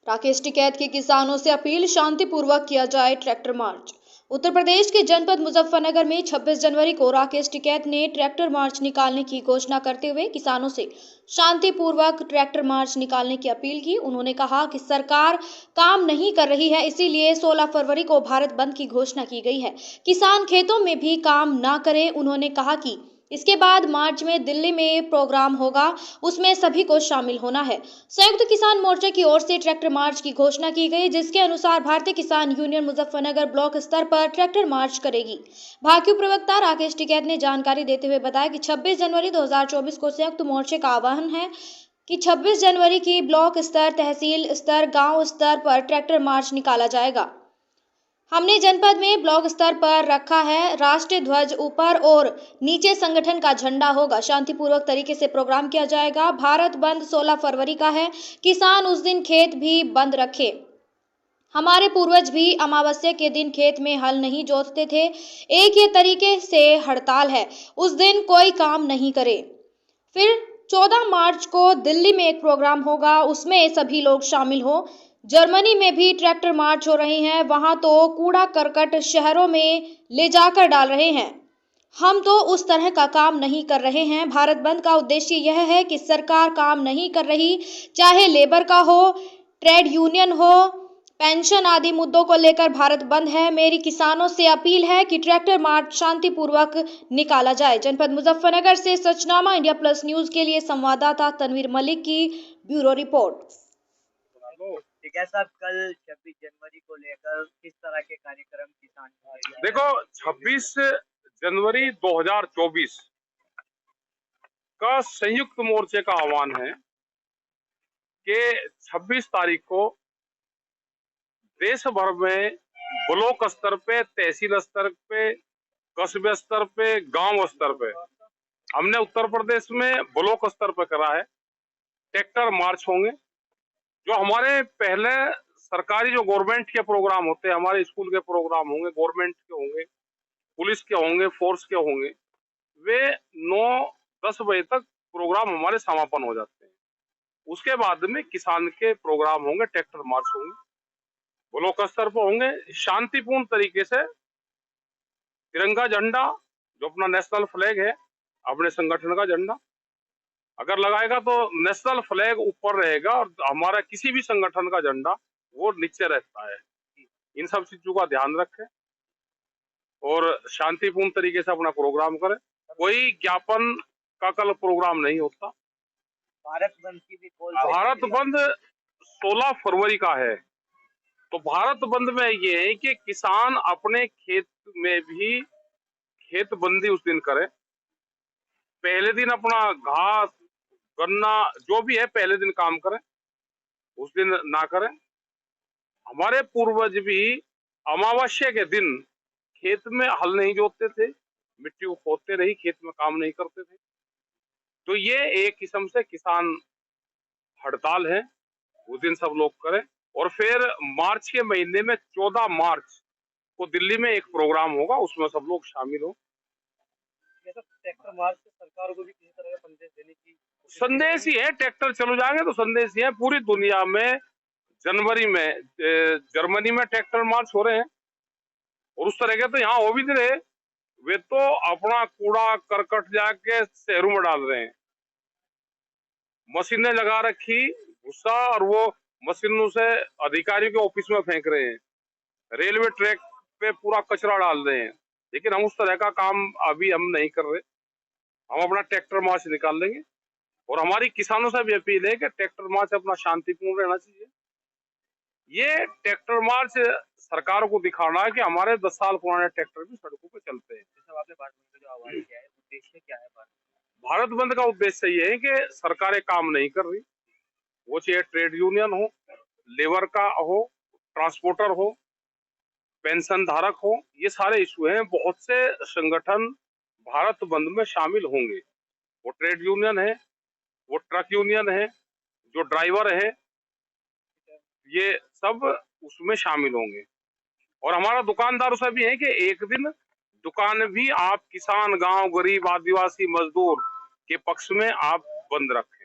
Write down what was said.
राकेश टिकैत की किसानों से अपील, शांतिपूर्वक किया जाए ट्रैक्टर मार्च। उत्तर प्रदेश के जनपद मुजफ्फरनगर में 26 जनवरी को राकेश टिकैत ने ट्रैक्टर मार्च निकालने की घोषणा करते हुए किसानों से शांतिपूर्वक ट्रैक्टर मार्च निकालने की अपील की। उन्होंने कहा कि सरकार काम नहीं कर रही है, इसीलिए 16 फरवरी को भारत बंद की घोषणा की गई है। किसान खेतों में भी काम ना करें। उन्होंने कहा कि इसके बाद मार्च में दिल्ली में प्रोग्राम होगा, उसमें सभी को शामिल होना है। संयुक्त किसान मोर्चा की ओर से ट्रैक्टर मार्च की घोषणा की गई, जिसके अनुसार भारतीय किसान यूनियन मुजफ्फरनगर ब्लॉक स्तर पर ट्रैक्टर मार्च करेगी। भाकियू प्रवक्ता राकेश टिकैत ने जानकारी देते हुए बताया कि 26 जनवरी 2024 को संयुक्त मोर्चे का आह्वान है कि 26 जनवरी की ब्लॉक स्तर, तहसील स्तर, गांव स्तर पर ट्रैक्टर मार्च निकाला जाएगा। हमने जनपद में ब्लॉक स्तर पर रखा है, राष्ट्रीय ध्वज ऊपर और नीचे संगठन का झंडा होगा। शांतिपूर्वक तरीके से प्रोग्राम किया जाएगा। भारत बंद 16 फरवरी का है। किसान उस दिन खेत भी बंद रखे। हमारे पूर्वज भी अमावस्या के दिन खेत में हल नहीं जोतते थे। एक ये तरीके से हड़ताल है, उस दिन कोई काम नहीं करे। फिर 14 मार्च को दिल्ली में एक प्रोग्राम होगा, उसमें सभी लोग शामिल हो। जर्मनी में भी ट्रैक्टर मार्च हो रही हैं, वहां तो कूड़ा करकट शहरों में ले जाकर डाल रहे हैं। हम तो उस तरह का काम नहीं कर रहे हैं। भारत बंद का उद्देश्य यह है कि सरकार काम नहीं कर रही, चाहे लेबर का हो, ट्रेड यूनियन हो, पेंशन आदि मुद्दों को लेकर भारत बंद है। मेरी किसानों से अपील है कि ट्रैक्टर मार्च शांतिपूर्वक निकाला जाए। जनपद मुजफ्फरनगर से सचनामा इंडिया प्लस न्यूज के लिए संवाददाता तनवीर मलिक की ब्यूरो रिपोर्ट। ठीक है साहब, कल 26 जनवरी को लेकर किस तरह के कार्यक्रम किसान देखो, 26 जनवरी 2024 का संयुक्त मोर्चे का आह्वान है कि 26 तारीख को देश भर में ब्लॉक स्तर पे, तहसील स्तर पे, कस्बे स्तर पे, गांव स्तर पे, हमने उत्तर प्रदेश में ब्लॉक स्तर पे करा है। ट्रैक्टर मार्च होंगे। जो हमारे पहले सरकारी जो गवर्नमेंट के प्रोग्राम होते हैं, हमारे स्कूल के प्रोग्राम होंगे, गवर्नमेंट के होंगे, पुलिस के होंगे, फोर्स के होंगे, वे 9-10 बजे तक प्रोग्राम हमारे समापन हो जाते हैं। उसके बाद में किसान के प्रोग्राम होंगे, ट्रैक्टर मार्च होंगे, ब्लॉक स्तर पर होंगे। शांतिपूर्ण तरीके से तिरंगा झंडा, जो अपना नेशनल फ्लैग है, अपने संगठन का झंडा अगर लगाएगा तो नेशनल फ्लैग ऊपर रहेगा और हमारा किसी भी संगठन का झंडा वो नीचे रहता है। इन सब चीजों का ध्यान रखें और शांतिपूर्ण तरीके से अपना प्रोग्राम करें। कोई ज्ञापन का कल प्रोग्राम नहीं होता। भारत बंद की भी भारत बंद 16 फरवरी का है। तो भारत बंद में ये है कि किसान अपने खेत में भी खेत बंदी उस दिन करें। पहले दिन अपना घास, गन्ना जो भी है पहले दिन काम करें, उस दिन ना करें। हमारे पूर्वज भी अमावस्या के दिन खेत में हल नहीं जोतते थे, मिट्टी को खोदते नहीं, खेत में काम नहीं करते थे। तो ये एक किस्म से किसान हड़ताल है, उस दिन सब लोग करें। और फिर मार्च के महीने में 14 मार्च को दिल्ली में एक प्रोग्राम होगा, उसमें सब लोग शामिल हो। ट्रैक्टर मार्च से सरकार को भी किसी तरह का संदेश देने की संदेश ही है, ट्रैक्टर चलो जाएंगे तो संदेश ही है। पूरी दुनिया में जनवरी में जर्मनी में ट्रैक्टर मार्च हो रहे हैं और उस तरह के तो यहाँ हो भी नहीं रहे। वे तो अपना कूड़ा करकट जाके शहरों में डाल रहे हैं, मशीनें लगा रखी, गुस्सा, और वो मशीनों से अधिकारियों के ऑफिस में फेंक रहे हैं। रेलवे ट्रैक पे पूरा कचरा डाल रहे हैं। लेकिन हम उस तरह का काम अभी हम नहीं कर रहे। हम अपना ट्रैक्टर मार्च निकाल लेंगे और हमारी किसानों से भी अपील है कि ट्रैक्टर मार्च अपना शांतिपूर्ण रहना चाहिए। ये ट्रैक्टर मार्च सरकार को दिखाना है कि हमारे 10 साल पुराने ट्रैक्टर भी सड़कों पे चलते हैं। आपने भारत बंद का जो आह्वान किया है, उद्देश्य क्या है? भारत बंद का उद्देश्य ये है कि सरकारें काम नहीं कर रही, वो चाहे ट्रेड यूनियन हो, लेबर का हो, ट्रांसपोर्टर हो, पेंशन धारक हो, ये सारे इशू हैं। बहुत से संगठन भारत बंद में शामिल होंगे। वो ट्रेड यूनियन है, वो ट्रक यूनियन है, जो ड्राइवर है, ये सब उसमें शामिल होंगे। और हमारा दुकानदारों से भी है कि एक दिन दुकान भी आप किसान, गांव, गरीब, आदिवासी, मजदूर के पक्ष में आप बंद रखें।